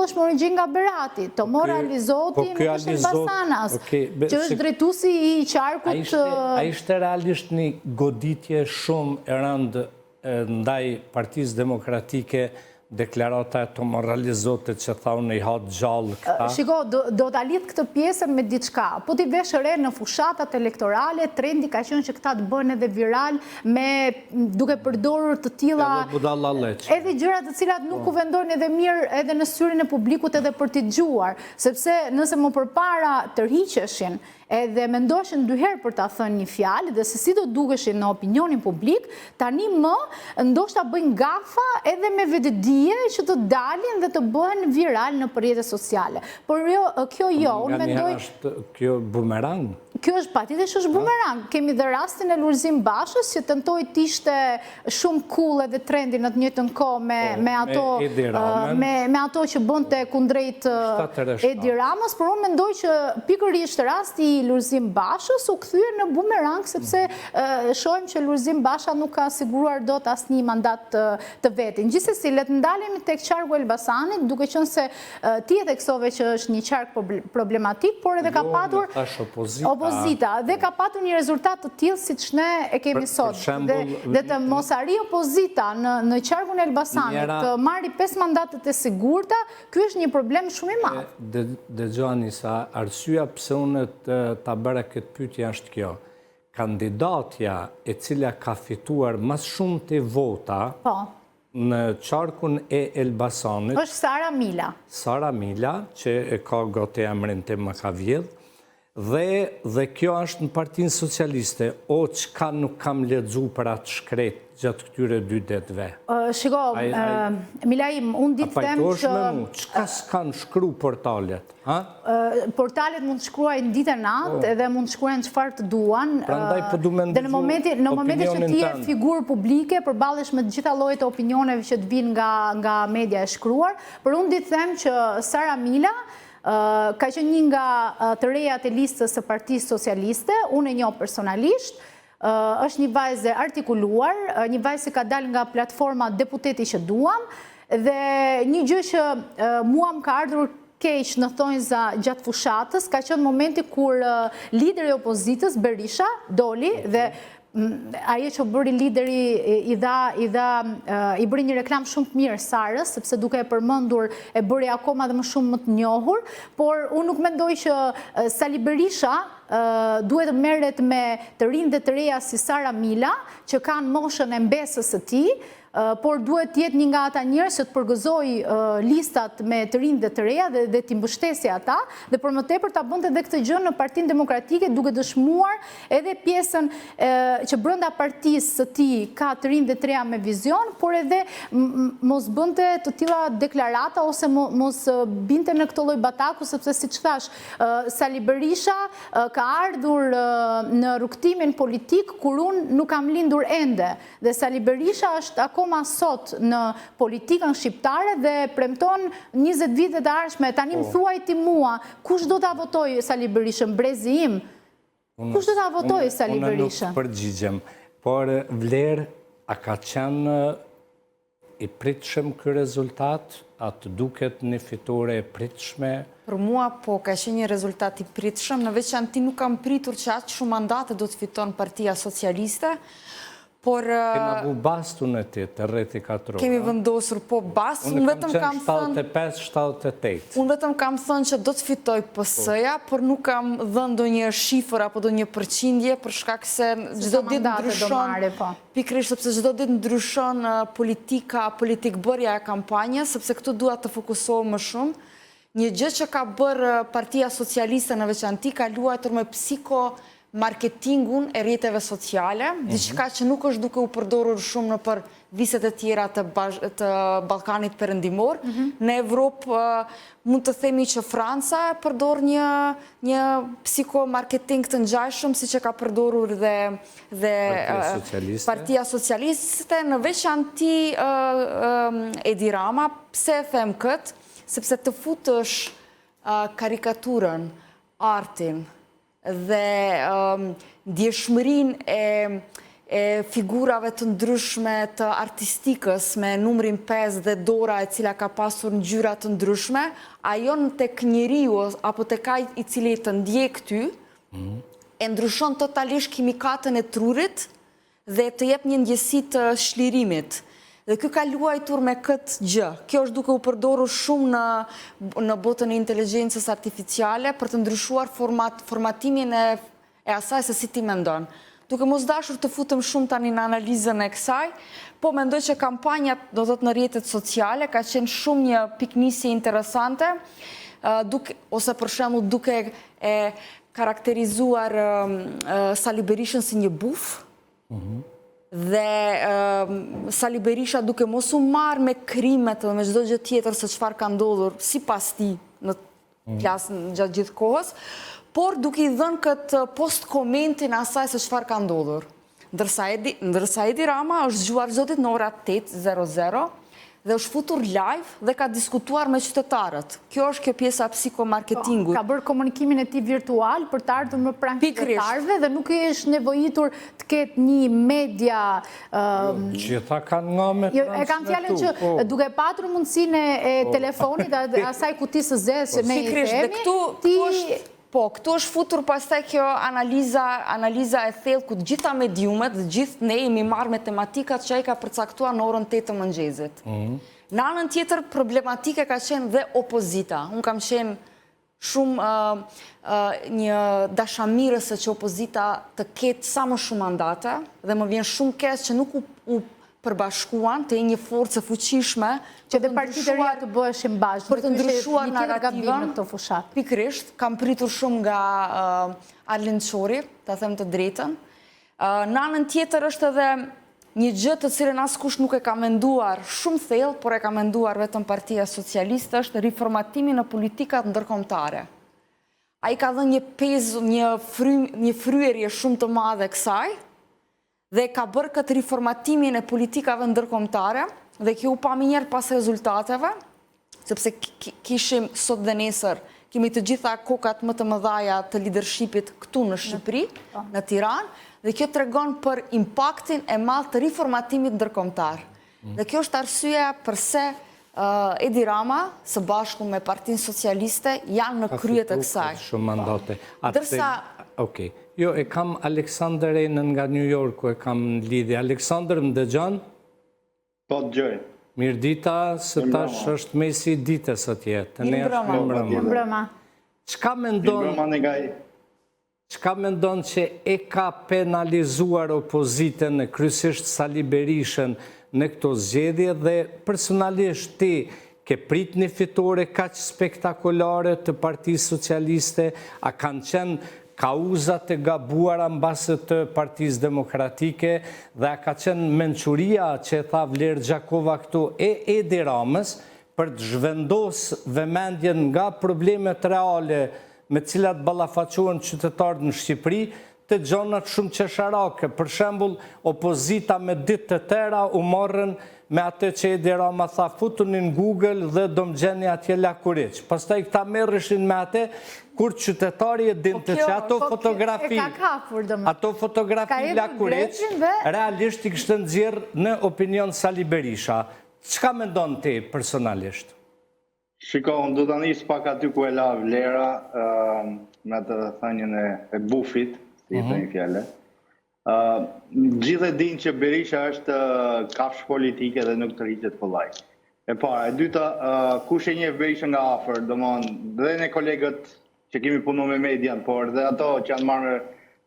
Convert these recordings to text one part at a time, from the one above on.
është Morigji nga Berati, të moralizoti nuk është Elbasanas, që është drejtuesi i qarkut. A ishte realisht një goditje shumë e rëndë ndaj Partisë Demokratike deklarata e të moralizote që tha unë i hatë gjallë këta? Shiko, do të lidh këtë pjesën me diçka. Po t'i vesh re në fushatat elektorale, trendi ka qenë që këta të bënë edhe viral me duke përdorur të tilla edhe gjëra të cilat nuk u vendojnë edhe mirë edhe në syrin e publikut edhe për t'i dëgjuar, sepse nëse më përpara tërhiqeshin edhe mendoshin dyherë për ta thënë një fjalë dhe se si do dukeshin në opinionin publik, tani më ndoshta bëjnë gafa edhe me vetëdije që të dalin dhe të bëhen viral në rrjetet sociale. Por kjo jo, unë mendoj kjo bumerang. Kjo është patjetër është bumerang. Kemi dhe rastin e Lulzim Bashës që tentoi të ishte shumë cool edhe trendi në të njëjtën kohë me ato që bënte kundrejt Edi Ramës, por unë mendoj që pikërisht rasti i Lulzim Bashës u kthye në bumerang sepse shohim që Lulzim Basha nuk ka siguruar dot asnjë mandat të vetin. Gjithsesi, le të ndalemi tek qarku Elbasanit, duke qenë se ti e theksove që është një qark problematik, por edhe ka patur opozita dhe ka patur një rezultat të tillë siç ne e kemi sot. Dhe të mos arrijë opozita në qarkun e Elbasanit të marrë 5 mandatet e sigurta, ky është një problem shumë i madh. Dëgjoni sa arsyeja pse unë ta bëra këtë pyetje është kjo. Kandidatja e cila ka fituar më shumë të vota në qarkun e Elbasanit është Sara Mila. Sara Mila, që e ka gote emrin të më ka vjedh, dhe kjo është në Partinë Socialiste, o çka nuk kam lexuar për atë shkret gjatë këtyre 2 ditëve. Shiko, Milaim, unë ditë them që... Çka s'kan shkru portalet? Portalet mund të shkruajnë ditë e natë edhe mund të shkruajnë çfarë të duan. Dhe në momentin që ti je figurë publike, përballesh me të gjitha llojet e opinioneve që të vinë nga media e shkruar, por unë ditë them që Sara Mila ka qenë një nga të rejat e listës së Partisë Socialiste, unë e njoh personalisht, është një vajzë artikuluar, një vajzë që ka dalë nga platforma deputeti që duam, dhe një gjë që mua më ka ardhur keq në thonjza gjatë fushatës, ka qenë momenti kur lideri i opozitës, Berisha, doli dhe ajo që bëri lideri i bëri një reklam shumë të mirë Sarës, sepse duke e përmendur e bëri akoma dhe më shumë më të njohur, por unë nuk mendoj që Sali Berisha duhet të merret me të rinj dhe të reja si Sara Mila, që kanë moshën e mbesës së tij, por duhet të jetë një nga ata njerëz që të përgëzoj listat me të rinj dhe të reja dhe t'i mbështesë ata, dhe për më tepër ta bënte edhe këtë gjë në Partinë Demokratike, duke dëshmuar edhe pjesën që brenda partisë së tij ka të rinj dhe të reja me vizion, por edhe mos bënte të tilla deklarata ose mos binte në këtë lloj bataku, sepse siç thash, Sali Berisha ka ardhur në rrugtimin politik kur unë nuk kam lindur ende, dhe Sali Berisha është akoma sot në politikën shqiptare dhe premton 20 vite të ardhshme. Tani më thuaj ti mua, kush do ta votojë Sali Berishën, brezi im? Kush do ta votojë Sali Berishën? Unë nuk përgjigjem, por Vlerë, a ka qenë i pritshëm ky rezultat? A të duket një fitore e pritshme? Për mua, po, ka qenë një rezultat i pritshëm, në veçanti nuk kam pritur që aq shumë mandate do të fiton Partia Socialiste. Kena bu bastun e ti të rreti 4 orë. Kemi vendosur po bastun, unë kam qenë 75-78. Unë vetëm kam thënë që do të fitoj PS-ja, por nuk kam dhënë ndonjë shifër apo ndonjë përqindje, për shkak se çdo ditë ndryshon. Pikërisht sepse çdo ditë ndryshon politikbërja e kampanjës, sepse këtu dua të fokusohem më shumë. Një gjë që ka bërë Partia Socialiste në veçanti ka luajtur me marketingun e rrjeteve sociale, diçka që nuk është duke u përdorur shumë në për viset e tjera të Ballkanit Perëndimor. Në Evropë mund të themi që Franca e përdor një psikomarketing të ngjashëm siç e ka përdorur dhe Partia Socialiste, në veçanti Edi Rama. Pse e them kët? Sepse të futësh karikaturën, artin dhe ndjeshmërinë e figurave të ndryshme të artistikës me numrin 5 dhe dora e cila ka pasur ngjyra të ndryshme, ajo në tek njeriu apo tek ai i cili të ndjek ty, e ndryshon totalisht kimikatën e trurit dhe të jep një ndjesi të shlirimit. Dhe kjo ka luajtur me këtë gjë. Kjo është duke u përdorur shumë në botën e inteligjencës artificiale për të ndryshuar formatimin e asaj se si ti mendon. Duke mos dashur të futëm shumë tani në analizën e kësaj, po mendoj që kampanjat do të në rrjetet sociale ka qenë shumë një piknisje interesante, ose për shembull duke e karakterizuar Sali Berishën si një buf, dhe Sali Berisha duke mos u marrë me krimet dhe me çdo gjë tjetër se çfarë ka ndodhur sipas tij në plasën gjatë gjithë kohës, por duke i dhënë këtë post-komentin asaj se çfarë ka ndodhur. Ndërsa Edi Rama është zgjuar çdo ditë në orat 8:00 dhe është futur live dhe ka diskutuar me qytetarët. Kjo është kjo pjesa psikomarketingut. Ka bërë komunikimin e tij virtual për të ardhur më pranë qytetarëve dhe nuk është nevojitur të ketë një media... Gjitha kanë nga me transmetu. E kam fjalën që duke patur mundësinë e telefonit, asaj kutisë së zezë që ne i themi, ti... Po, këtu është futur pastaj kjo analiza e thellë ku të gjitha mediumet dhe gjithë ne jemi marrë me tematikat që ai ka përcaktuar në orën 8 të mëngjesit. Në anën tjetër, problematike ka qenë dhe opozita. Unë kam qenë shumë një dashamirëse që opozita të ketë sa më shumë mandate dhe më vjen shumë keq që nuk u përbashkuan të një forcë fuqishme që dhe partitë e reja të bëheshin bashkë për të ndryshuar narrativën. Pikërisht, kam pritur shumë nga Arlind Çori, ta them të drejtën. Në anën tjetër është edhe një gjë të cilën askush nuk e ka menduar shumë thellë, por e ka menduar vetëm Partia Socialiste, është riformatimi në politikat ndërkombëtare. Ai ka dhënë një pezë, një fryerje shumë të madhe kësaj, dhe ka bërë këtë riformatimin e politikave ndërkombëtare, dhe kjo u pa minjer pas rezultateve, sepse kishim sot dhe nesër, kemi të gjitha kokat më të mëdhaja të leadershipit këtu në Shqipëri, në Tiranë, dhe kjo tregon për impaktin e madh të riformatimit ndërkombëtar. Dhe kjo është arsyeja pse Edi Rama, së bashku me Partinë Socialiste, janë në krye të kësaj. Shumë mandate. Ndërsa... Okej. Jo, e kam Aleksandr Enën nga New Yorku, e kam në lidhje. Aleksandr, më dëgjon? Po, dëgjoj. Mirë dita, së tash është mesi ditës atje. Mirë mbrëma. Çka mendon që e ka penalizuar opozitën, kryesisht Sali Berishën, në këto zgjedhje dhe personalisht ti ke prit një fitore kaq spektakolare të Partisë Socialiste, a kanë qenë kauzat e gabuara mbase të Partisë Demokratike dhe a ka qenë mençuria që tha Vler Xhakova këtu e Edi Ramës për të zhvendosur vëmendjen nga problemet reale me cilat ballafaqohen qytetarët në Shqipëri të gjonat shumë qesharake. Për shembull, opozita me ditë të tëra u morën me atë që Edi Rama tha futunin Google dhe do më gjeni atje lakuriq. Pastaj këta merreshin me atë kur qytetari e dinte që ato fotografi lakuriq realisht i kishte nxjerrë në opinion Sali Berisha. Çka mendon ti personalisht? Shiko, unë do të nis pak aty ku e la Vlera me të thënien e bufit, si të një fjale. Gjithë e din që Berisha është kafsh politike dhe nuk të rritet kollaj. E para, e dyta, kush e njeh Berisha nga afër, domthonë dhe ne kolegët që kemi punuar me median, por dhe ato që janë marrë me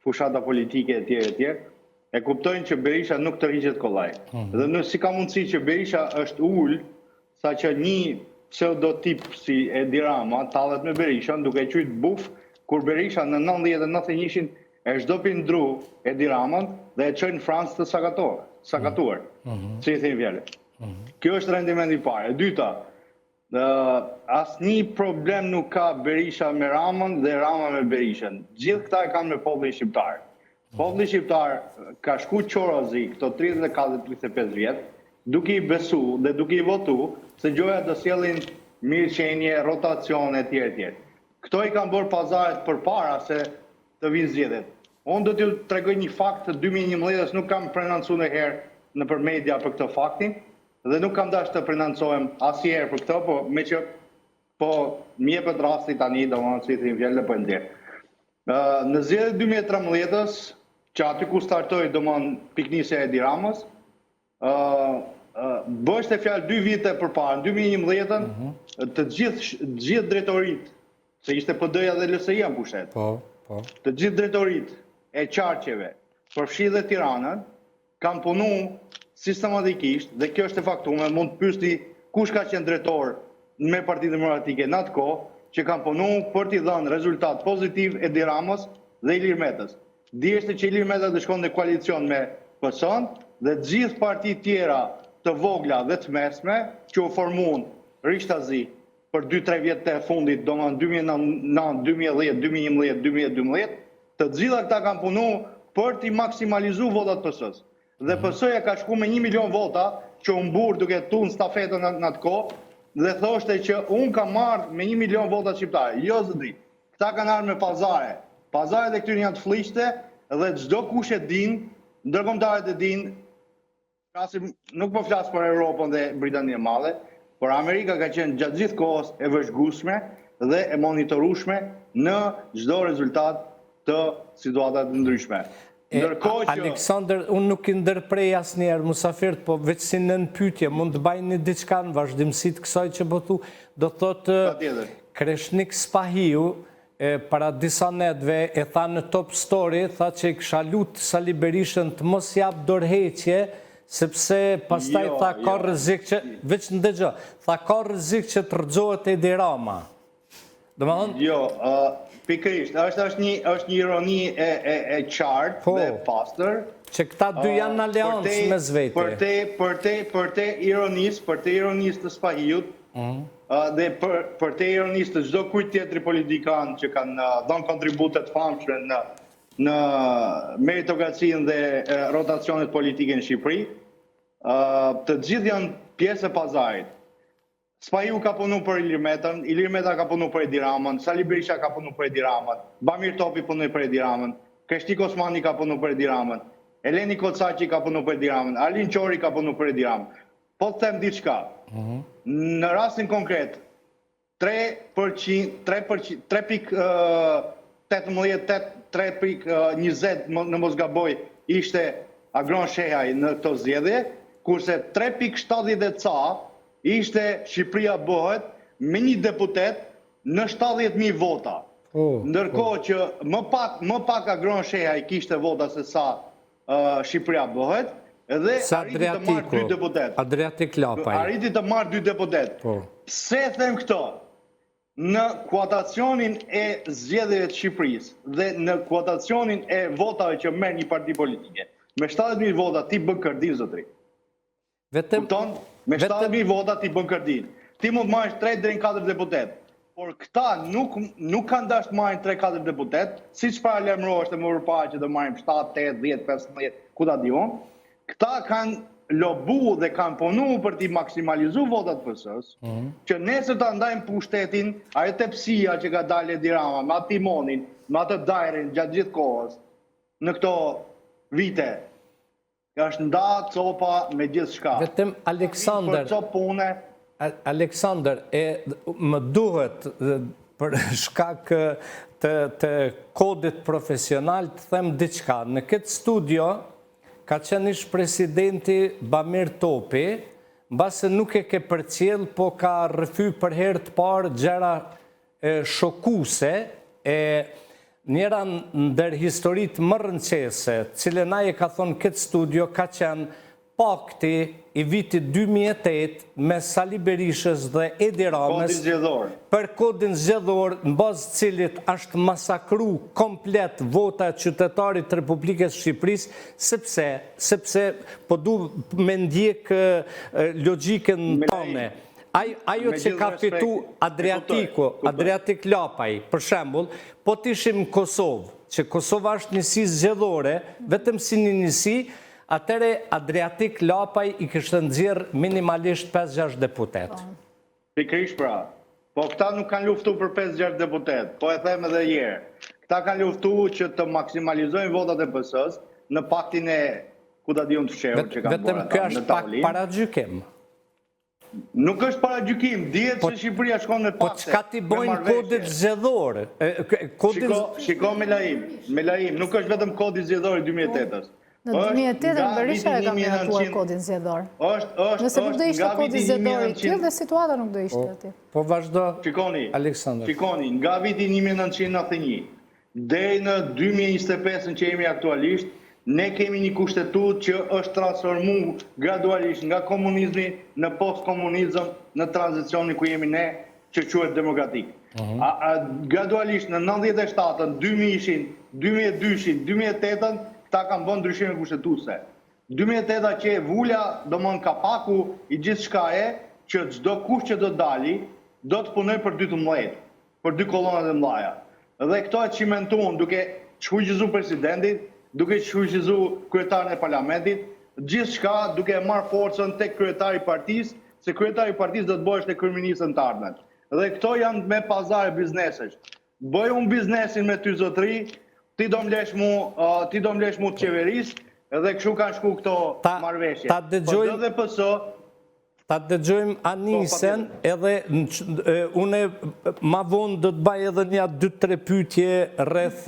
fushata politike etj, e kuptojnë që Berisha nuk të rritet kollaj. Dhe nuk si ka mundësi që Berisha është ul, saqë një pseudotip si Edi Rama tallet me Berishën duke qujt buf, kur Berisha në 90-91 e shdopin ndru Edi Ramën dhe e qojnë në Francë të sakatuar. Si i thejnë vjale. Kjo është rendiment i parë. E dyta, asnjë problem nuk ka Berisha me Ramën dhe Rama me Berishën. Gjithë këta e kanë me popullin shqiptar. Populli shqiptar ka shku qorozi këto 34-35 vjetë, duke i besu dhe duke i votu se gjoja të sjellin mirëqenie, rotacione etj. Këto i kanë bërë pazaret përpara se të vinë zgjedhjet. Unë do t'ju tregoj një fakt të 2011-ës, nuk kam prononcuar në herë në për media për këtë faktin, dhe nuk kam dash të prononcohem asnjëherë për këtë, po më jepet rasti tani, domethënë si thim fjalë po ndjer. Në zgjedhjet 2013-ës, që aty ku startoi domethënë piknisja e Edi Ramës, bështe fjalë 2 vite përpara, në 2011-ën, të gjithë drejtoritë, se ishte PD-ja dhe LSI-ja në pushtet. Të gjithë drejtoritë e qarqeve, përfshi dhe Tiranën, kanë punu sistematikisht, dhe kjo është e faktuar, mund të pyesni kush ka qenë drejtor me Partinë Demokratike në atë kohë, që kanë punu për t'i dhënë rezultat pozitiv Edi Ramës dhe Ilir Metës. Diheshte që Ilir Meta do shkonte në koalicion me PS-n dhe gjithë partitë tjera të vogla dhe të mesme që u formuan rishtazi për 2-3 vjet të fundit, domethënë 2009, 2010, 2011, 2012, të gjitha këta kanë punu për t'i maksimalizu votat PS-s. Dhe PS-ja ka shku me 1 milion vota që u mbur duke tunë stafetën në atë kohë, dhe thoshte që unë kam marrë me 1 milion vota shqiptare. Jo zëdri, këta kanë ardhur me pazare. Pazaret e këtyre janë të fliqte dhe çdo kush e din, ndërkombëtarët e din, nuk po flas për Europën dhe Britaninë e Madhe, por Amerika ka qenë gjatë gjithë kohës e vëzhgueshme dhe e monitorueshme në çdo rezultat të situatave të ndryshme. Aleksandr, unë nuk i ndërprej asnjëherë musafirët, po veç si nën pyetje, mund të bajnë diçka në vazhdimsi të kësaj që po thu, do thotë Kreshnik Spahiu, para disa netëve e tha në Top Story, tha që i kisha lutë Sali Berishën të mos jap dorëheqje, sepse pastaj tha ka rrezik që, veç ndëgjë, tha ka rrezik që të rrëzohet Edi Rama. Jo, pikërisht, është një ironi e qartë dhe pastër. Që këta dy janë në aleancë me zvete. Për te ironisë të Spahiut, dhe për te ironisë të çdo kujt tjetri politikan që kanë dhënë kontributet famshme në meritokracinë dhe rotacionet politike në Shqipëri, të gjithë janë pjesë e pazarit. Spahiu ka punu për Ilir Metën, Ilir Meta ka punu për Edi Ramën, Sali Berisha ka punu për Edi Ramën, Bamir Topi punoi për Edi Ramën, Kreshnik Osmani ka punu për Edi Ramën, Eleni Kocaqi ka punu për Edi Ramën, Arlin Qori ka punu për Edi Ramën. Po të them diçka, në rastin konkret, 3.20 në mos gaboj ishte Agron Shehaj në këto zgjedhje, kurse 3.70 ca ishte Shqipëria bëhet me një deputet në 70.000 vota. Ndërkohë që më pak Agron Shehaj kishte vota se sa Shqipëria bëhet, edhe arriti të marrë 2 deputet. Adriatik Lapaj. Arriti të marrë 2 deputet. Pse them këto? Në kuotacionin e zgjedhjeve të Shqipërisë dhe në kuotacionin e votave që merr një parti politike, me 70.000 vota ti bën kërdin, zotri. Kupton? Me 70.000 vota ti bën kërdin. Ti mund të marrësh 3 deri në 4 deputet. Por këta nuk kanë dashur të marrin 3-4 deputet, siç paralajmëroheshte më përpara që do marrim 7, 8, 10, 15, ku ta di unë. Këta kanë lobu dhe kanë punu për t'i maksimalizu votat PS-s, që nesër ta ndajmë pushtetin, ajo tepsia që ka dalë Edi Rama, me atë timonin, me atë dajrin gjatë gjithë kohës, në këto vite, është nda copa me gjithë shka. Vetëm Aleksandr, më duhet për shkak të kodit profesional të them diçka. Në këtë studio ka qenë ish presidenti Bamir Topi, mbase nuk e ke përcjell, po ka rrëfy për herë të parë gjëra shokuse, njëra ndër historitë më rëndësishme, cilën ai e ka thonë këtë studio, ka qenë pakti i vitit 2008 me Sali Berishës dhe Edi Ramës për kodin zgjedhor, në bazë të cilit është masakru komplet vota e qytetarit të Republikës Shqipërisë, sepse po du me ndjek logjikën tonë. Ajo që ka fitu Adriatik Lapaj, për shembull, po t'ishim në Kosovë, që Kosova është njësi zgjedhore, vetëm si një njësi, atëre Adriatik Lapaj i kishtë nxjerrë minimalisht 5-6 deputet. Pikërisht pra, po këta nuk kanë luftu për 5-6 deputet, po e them edhe herë. Këta kanë luftu që të maksimalizojnë votat e PS-s në paktin e ku ta diun të fshehur që kanë bërë ata në tavolinë. Vetëm kjo është pak paragjykim. Nuk është paragjykim, dihet se Shqipëria shkon në pakte. Po çka ti bojnë kodit zgjedhor? Shiko me lajim, nuk është vetëm kodi zgjedhor i 2008-s. Në 2008 Berisha e ka miratuar kodin zgjedhor. Nëse nuk do ishte kodi zgjedhor i tillë dhe situata nuk do ishte aty. Po vazhdo. Aleksandr. Shikoni, nga viti 1991 deri në 2025 që jemi aktualisht, ne kemi një kushtetut që është transformu gradualisht nga komunizmi në post-komunizm në tranzicioni ku jemi ne që quhet demokratik. Gradualisht në 97-ën, 2000-shin, 2002-shin, 2008-ën, ta kanë bënë ndryshime kushtetuse. 2008-a që e vulja, do mënë kapaku i gjithë shka e, që çdo kush që do dali, do të punoj për 12, për 2 kolonat e mlaja. Dhe këto e cimentuan duke shfuqizu presidentit, duke shfuqizu kryetarën e parlamentit, gjithë shka duke marrë forcën tek kryetari partis, se kryetari partis do të bëhesh te kryeministri të ardhmen. Dhe këto janë me pazare biznesesh. Bëj unë biznesin me ty zotri, ti do mlesh mu të qeveris, edhe kështu kanë shku këto marrëveshje. Ta dëgjojmë Anisen, edhe une ma vonë do të baj edhe një 2-3 pyetje rreth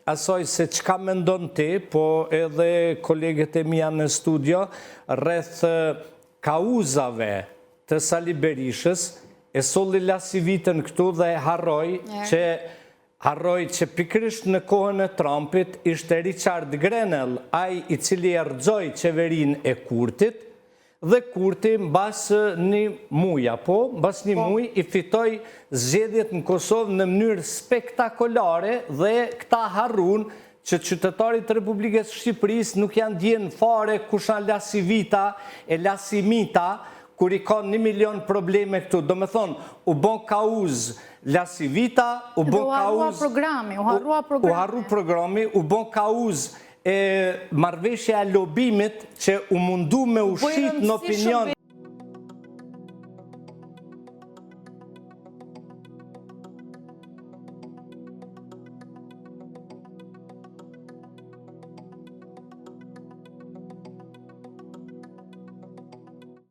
asoj se çka mendon ti, po edhe kolegët e mia në studio, rreth kauzave të Sali Berishës, e solli lasivitën këtu dhe harroj që pikrisht në kohën e Trumpit ishte Richard Grenell, ai i cili erxoi qeverinë e Kurtit, dhe Kurti mbas një muj i fitoi zgjedhjet në Kosovë në mënyrë spektakolare dhe këta harrun që qytetarit të Republikës Shqipërisë nuk janë ndjenë fare kusha lasivita e lasimita, kur i ka 1 milion probleme këtu. Do me thonë, u bon kauz lasivita, u bon kauz... U harru programi, u bon kauz marrëveshja e lobimit që u mundu me ushit në opinion